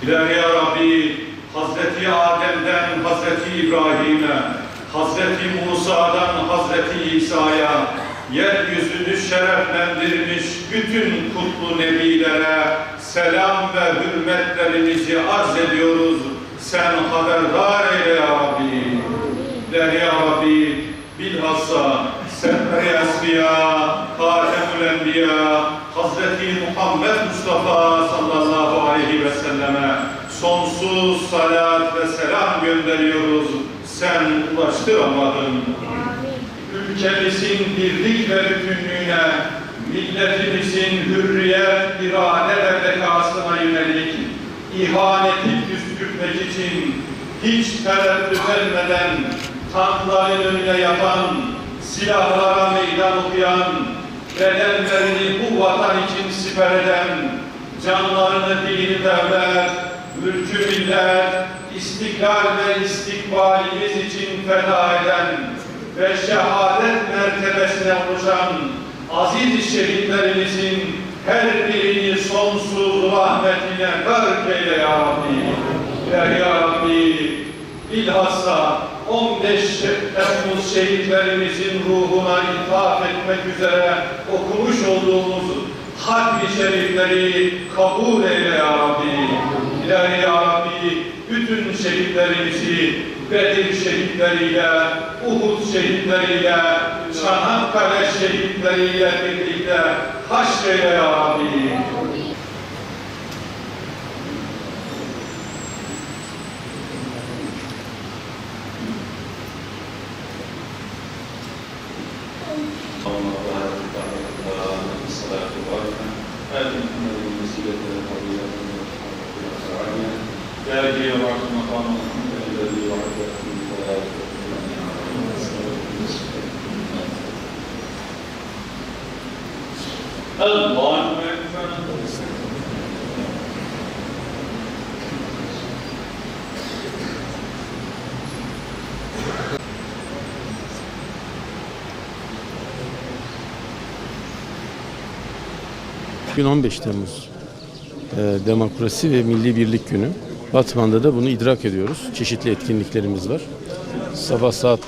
İlahi ya Rabbi, Hazreti Adem'den Hazreti İbrahim'e, Hazreti Musa'dan Hazreti İsa'ya, yeryüzünü şereflendirmiş bütün kutlu nebilere selam ve hürmetlerimizi arz ediyoruz. Sen haberdar eyle ya Rabbi. İlahi ya Rabbi, bilhassa Seferi Esfiya, Kâtemül Enbiya, Hazreti Muhammed Mustafa sallallahu aleyhi ve selleme sonsuz salat ve selam gönderiyoruz. Sen ulaştıramadın. Ülkemizin birlik ve bütünlüğüne, milletimizin hürriyet, irade ve bekasına yönelik ihaneti püskürtmek için hiç tereddüt etmeden tankların önüne yatan, silahlara meydan okuyan, bedenlerini bu vatan için siper eden, canlarını dini devlet, mülkü millet, istiklal ve istikbalimiz için feda eden ve şehadet mertebesine ulaşan aziz şehitlerimizin her birini sonsuz rahmetine gark eyle ya Rabbi. Ya Rabbi, bilhassa 15 Temmuz şehitlerimizin ruhuna ithaf etmek üzere okumuş olduğumuz hatmi şerifleri kabul eyle ya Rabbi. İlahi ya Rabbi, bütün şehitlerimizi Bedir şehitleriyle, Uhud şehitleriyle, Çanakkale şehitleriyle birlikte haşreyle ya Rabbi. Allahu Ekber. 15 Temmuz Demokrasi ve Milli Birlik Günü. Batman'da da bunu idrak ediyoruz. Çeşitli etkinliklerimiz var. Sabah saat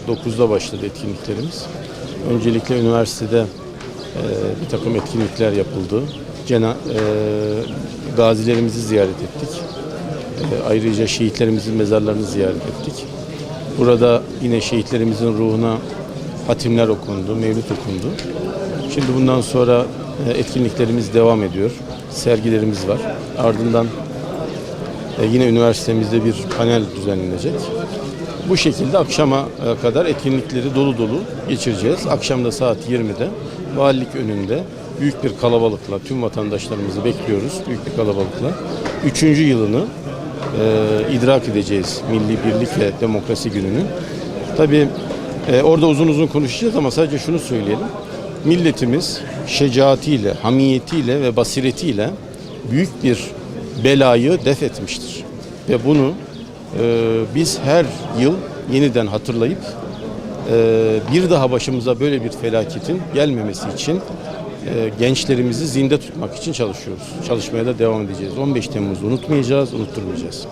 9'da başladı etkinliklerimiz. Öncelikle üniversitede bir takım etkinlikler yapıldı. Gazilerimizi ziyaret ettik. Ayrıca şehitlerimizin mezarlarını ziyaret ettik. Burada yine şehitlerimizin ruhuna hatimler okundu, mevlüt okundu. Şimdi bundan sonra etkinliklerimiz devam ediyor. Sergilerimiz var. Ardından yine üniversitemizde bir panel düzenlenecek. Bu şekilde akşama kadar etkinlikleri dolu dolu geçireceğiz. Akşam da saat 20'de valilik önünde büyük bir kalabalıkla tüm vatandaşlarımızı bekliyoruz. Büyük bir kalabalıkla. 3. yılını idrak edeceğiz Milli Birlik ve Demokrasi Günü'nün. Tabii orada uzun uzun konuşacağız ama sadece şunu söyleyelim. Milletimiz şecaatiyle, hamiyetiyle ve basiretiyle büyük bir belayı def etmiştir. Ve bunu biz her yıl yeniden hatırlayıp bir daha başımıza böyle bir felaketin gelmemesi için gençlerimizi zinde tutmak için çalışıyoruz. Çalışmaya da devam edeceğiz. 15 Temmuz'u unutmayacağız, unutturmayacağız.